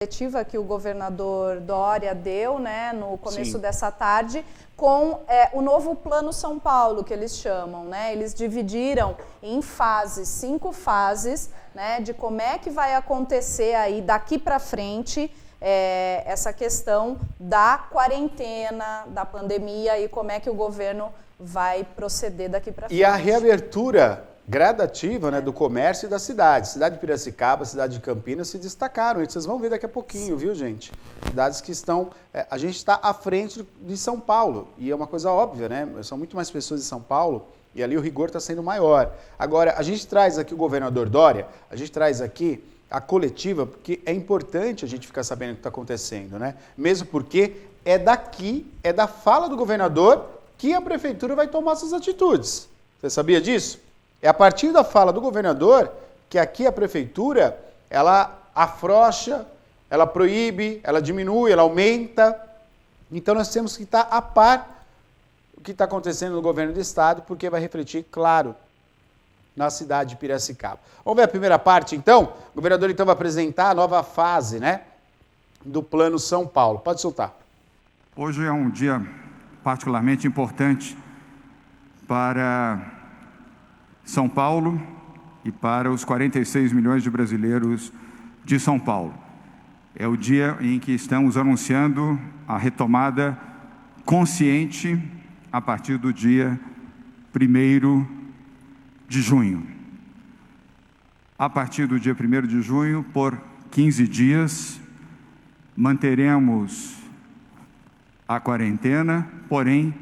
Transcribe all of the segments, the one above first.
coletiva que o governador Dória deu, né, no começo dessa tarde, com o novo Plano São Paulo, que eles chamam, né? Eles dividiram em fases, 5 fases, né, de como é que vai acontecer aí daqui para frente essa questão da quarentena, da pandemia e como é que o governo vai proceder daqui para frente. E a reabertura gradativa, né, do comércio e da cidade. Cidade de Piracicaba, cidade de Campinas se destacaram. Vocês vão ver daqui a pouquinho, viu, gente? Cidades que estão... a gente está à frente de São Paulo. E é uma coisa óbvia, né? São muito mais pessoas em São Paulo e ali o rigor está sendo maior. Agora, a gente traz aqui o governador Dória, a gente traz aqui a coletiva, porque é importante a gente ficar sabendo o que está acontecendo, né? Mesmo porque é daqui, é da fala do governador que a prefeitura vai tomar suas atitudes. Você sabia disso? É a partir da fala do governador que aqui a prefeitura, ela afrouxa, ela proíbe, ela diminui, ela aumenta. Então nós temos que estar a par do que está acontecendo no governo do estado, porque vai refletir, claro, na cidade de Piracicaba. Vamos ver a primeira parte, então? O governador, então, vai apresentar a nova fase, né, do Plano São Paulo. Pode soltar. Hoje é um dia particularmente importante para São Paulo e para os 46 milhões de brasileiros de São Paulo. É o dia em que estamos anunciando a retomada consciente a partir do dia 1º de junho. A partir do dia 1º de junho, por 15 dias, manteremos a quarentena, porém,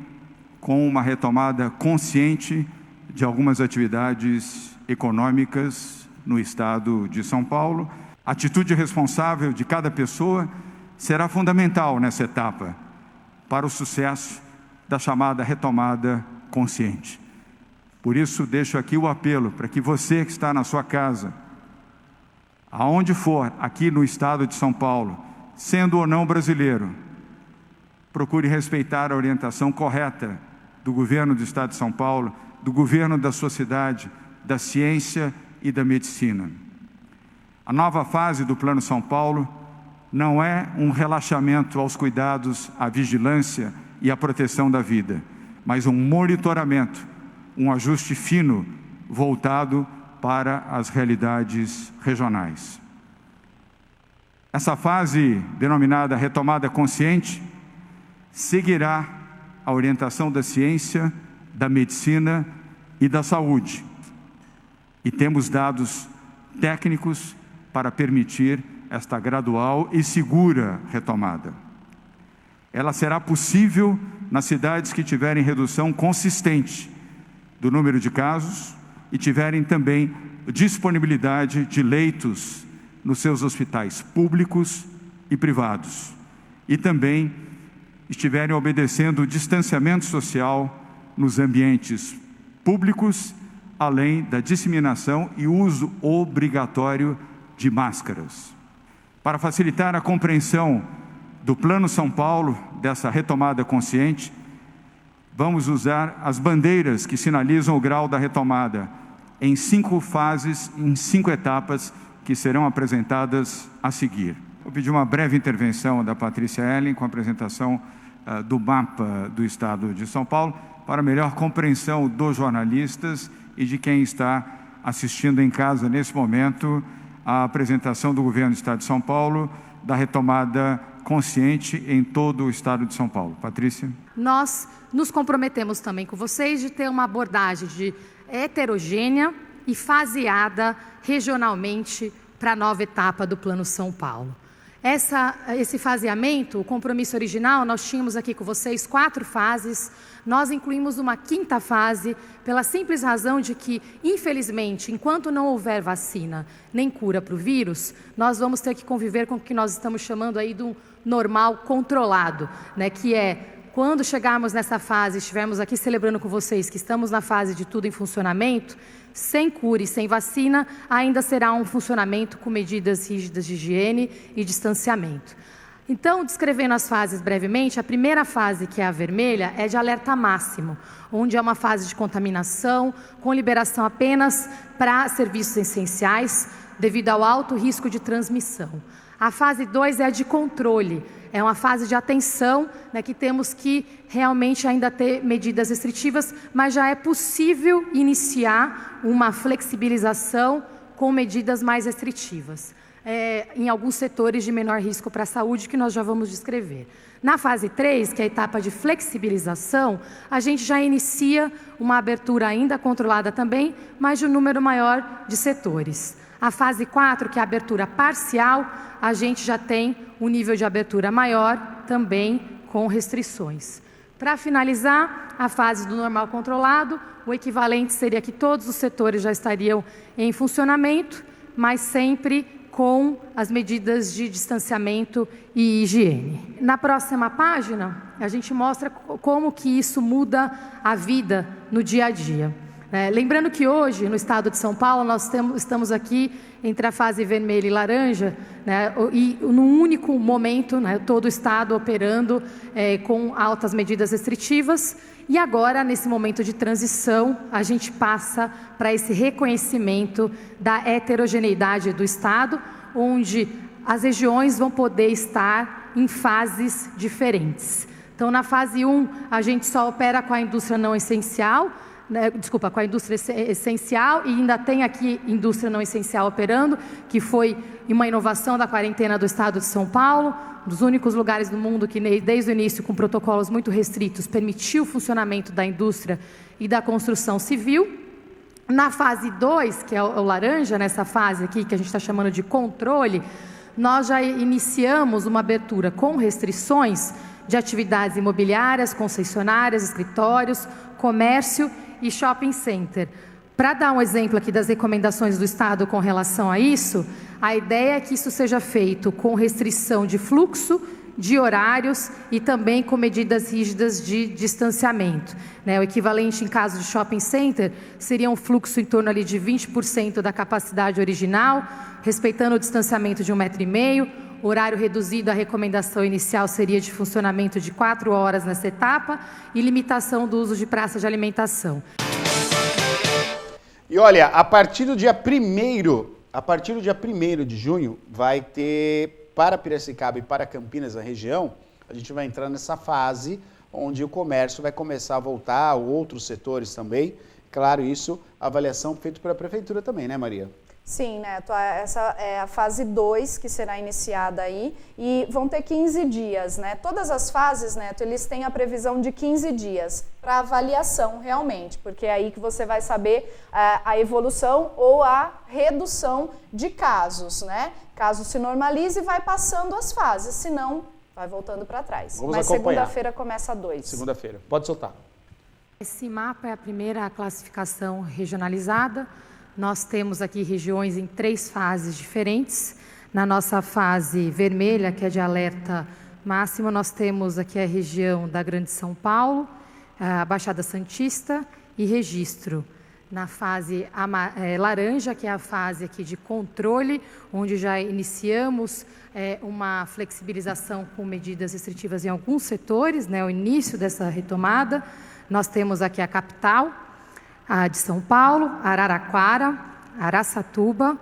com uma retomada consciente de algumas atividades econômicas no estado de São Paulo. A atitude responsável de cada pessoa será fundamental nessa etapa para o sucesso da chamada retomada consciente. Por isso, deixo aqui o apelo para que você que está na sua casa, aonde for, aqui no estado de São Paulo, sendo ou não brasileiro, procure respeitar a orientação correta do governo do estado de São Paulo, do governo da sua cidade, da ciência e da medicina. A nova fase do Plano São Paulo não é um relaxamento aos cuidados, à vigilância e à proteção da vida, mas um monitoramento, um ajuste fino voltado para as realidades regionais. Essa fase, denominada retomada consciente, seguirá a orientação da ciência, da medicina e da saúde. E temos dados técnicos para permitir esta gradual e segura retomada. Ela será possível nas cidades que tiverem redução consistente do número de casos e tiverem também disponibilidade de leitos nos seus hospitais públicos e privados. E também estiverem obedecendo o distanciamento social nos ambientes públicos, além da disseminação e uso obrigatório de máscaras. Para facilitar a compreensão do Plano São Paulo, dessa retomada consciente, vamos usar as bandeiras que sinalizam o grau da retomada em 5 fases, em 5 etapas que serão apresentadas a seguir. Vou pedir uma breve intervenção da Patrícia Ellen com a apresentação do mapa do estado de São Paulo, para melhor compreensão dos jornalistas e de quem está assistindo em casa nesse momento a apresentação do governo do estado de São Paulo da retomada consciente em todo o estado de São Paulo. Patrícia. Nós nos comprometemos também com vocês de ter uma abordagem heterogênea e faseada regionalmente para a nova etapa do Plano São Paulo. Esse faseamento, o compromisso original, nós tínhamos aqui com vocês 4 fases, nós incluímos uma 5ª fase, pela simples razão de que, infelizmente, enquanto não houver vacina nem cura para o vírus, nós vamos ter que conviver com o que nós estamos chamando aí de um normal controlado, né, que é, quando chegarmos nessa fase, estivermos aqui celebrando com vocês que estamos na fase de tudo em funcionamento, sem cura e sem vacina, ainda será um funcionamento com medidas rígidas de higiene e distanciamento. Então, descrevendo as fases brevemente, a primeira fase, que é a vermelha, é de alerta máximo, onde é uma fase de contaminação, com liberação apenas para serviços essenciais, devido ao alto risco de transmissão. A fase 2 é a de controle, é uma fase de atenção, né, que temos que realmente ainda ter medidas restritivas, mas já é possível iniciar uma flexibilização com medidas mais restritivas, em alguns setores de menor risco para a saúde, que nós já vamos descrever. Na fase 3, que é a etapa de flexibilização, a gente já inicia uma abertura ainda controlada também, mas de um número maior de setores. A fase 4, que é a abertura parcial, a gente já tem um nível de abertura maior, também com restrições. Para finalizar, a fase do normal controlado, o equivalente seria que todos os setores já estariam em funcionamento, mas sempre com as medidas de distanciamento e higiene. Na próxima página, a gente mostra como que isso muda a vida no dia a dia. Lembrando que hoje, no estado de São Paulo, nós estamos aqui entre a fase vermelha e laranja, né, e num único momento, né, todo o estado operando com altas medidas restritivas, e agora, nesse momento de transição, a gente passa para esse reconhecimento da heterogeneidade do estado, onde as regiões vão poder estar em fases diferentes. Então, na fase 1, a gente só opera com a indústria não essencial, com a indústria essencial, e ainda tem aqui indústria não essencial operando, que foi uma inovação da quarentena do estado de São Paulo, dos únicos lugares do mundo que desde o início, com protocolos muito restritos, permitiu o funcionamento da indústria e da construção civil. Na fase 2, que é o laranja, nessa fase aqui que a gente está chamando de controle, nós já iniciamos uma abertura com restrições de atividades imobiliárias, concessionárias, escritórios, comércio e shopping center. Para dar um exemplo aqui das recomendações do Estado com relação a isso, a ideia é que isso seja feito com restrição de fluxo, de horários e também com medidas rígidas de distanciamento. O equivalente em caso de shopping center seria um fluxo em torno ali de 20% da capacidade original, respeitando o distanciamento de 1,5 m, horário reduzido, a recomendação inicial seria de funcionamento de 4 horas nessa etapa e limitação do uso de praça de alimentação. E olha, a partir do dia 1º de junho, vai ter, para Piracicaba e para Campinas, a região, a gente vai entrar nessa fase onde o comércio vai começar a voltar, outros setores também. Claro, isso, avaliação feita pela Prefeitura também, né, Maria? Sim, Neto, essa é a fase 2 que será iniciada aí e vão ter 15 dias, né? Todas as fases, Neto, eles têm a previsão de 15 dias para avaliação realmente, porque é aí que você vai saber a evolução ou a redução de casos, né? Caso se normalize, vai passando as fases, senão vai voltando para trás. Vamos Mas acompanhar. Segunda-feira começa a 2. Segunda-feira, pode soltar. Esse mapa é a primeira classificação regionalizada. Nós temos aqui regiões em 3 fases diferentes. Na nossa fase vermelha, que é de alerta máximo, nós temos aqui a região da Grande São Paulo, a Baixada Santista e Registro. Na fase laranja, que é a fase aqui de controle, onde já iniciamos uma flexibilização com medidas restritivas em alguns setores, né, o início dessa retomada. Nós temos aqui a capital, a de São Paulo, Araraquara, Araçatuba,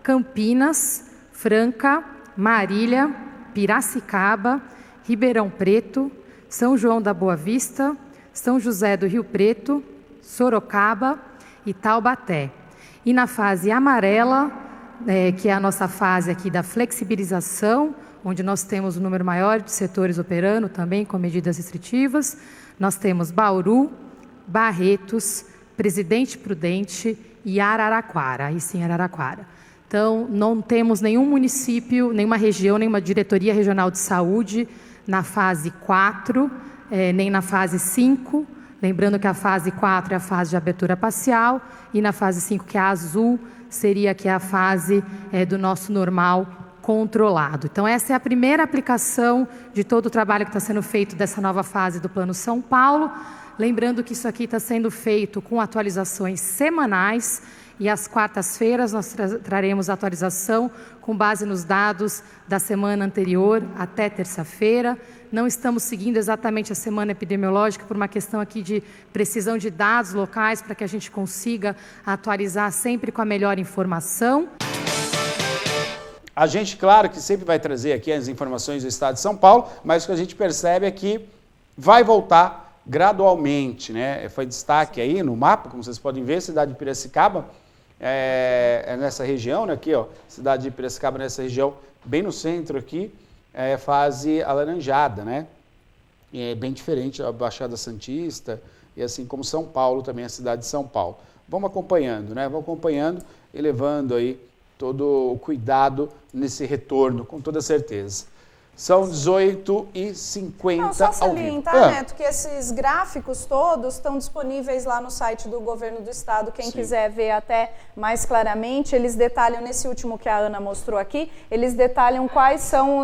Campinas, Franca, Marília, Piracicaba, Ribeirão Preto, São João da Boa Vista, São José do Rio Preto, Sorocaba e Taubaté. E na fase amarela, que é a nossa fase aqui da flexibilização, onde nós temos um número maior de setores operando também com medidas restritivas, nós temos Bauru, Barretos, Presidente Prudente e Araraquara, aí sim Araraquara. Então, não temos nenhum município, nenhuma região, nenhuma diretoria regional de saúde na fase 4, nem na fase 5, lembrando que a fase 4 é a fase de abertura parcial, e na fase 5, que é a azul, seria que é a fase do nosso normal controlado. Então, essa é a primeira aplicação de todo o trabalho que está sendo feito dessa nova fase do Plano São Paulo. Lembrando que isso aqui está sendo feito com atualizações semanais e às quartas-feiras nós traremos atualização com base nos dados da semana anterior até terça-feira. Não estamos seguindo exatamente a semana epidemiológica por uma questão aqui de precisão de dados locais para que a gente consiga atualizar sempre com a melhor informação. A gente, claro, que sempre vai trazer aqui as informações do Estado de São Paulo, mas o que a gente percebe é que vai voltar gradualmente, né? Foi destaque aí no mapa, como vocês podem ver, cidade de Piracicaba, é nessa região, né? Aqui, ó, cidade de Piracicaba nessa região, bem no centro aqui, fase alaranjada, né? E é bem diferente a Baixada Santista, e assim como São Paulo, também a cidade de São Paulo. Vamos acompanhando, né? Vamos acompanhando e levando aí todo o cuidado nesse retorno, com toda certeza. São 18h50 Não, só ao vivo. salientar, Neto, que esses gráficos todos estão disponíveis lá no site do Governo do Estado. Quem quiser ver até mais claramente, eles detalham, nesse último que a Ana mostrou aqui, eles detalham quais são,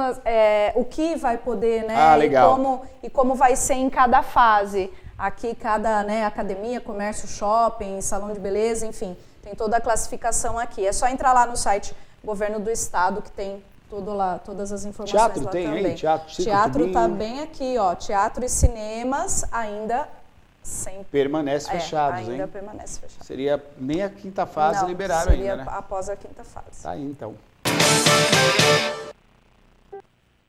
o que vai poder, né? Legal. E como vai ser em cada fase. Aqui, cada, né, academia, comércio, shopping, salão de beleza, enfim, tem toda a classificação aqui. É só entrar lá no site Governo do Estado, que tem tudo lá, todas as informações Teatro lá tem também. aí? Teatro está bem aqui, ó. Teatro e cinemas ainda sempre... Permanece fechados, ainda hein? permanece fechado. Seria nem a quinta fase Não, liberaram seria ainda, né? após a quinta fase. Tá aí, então.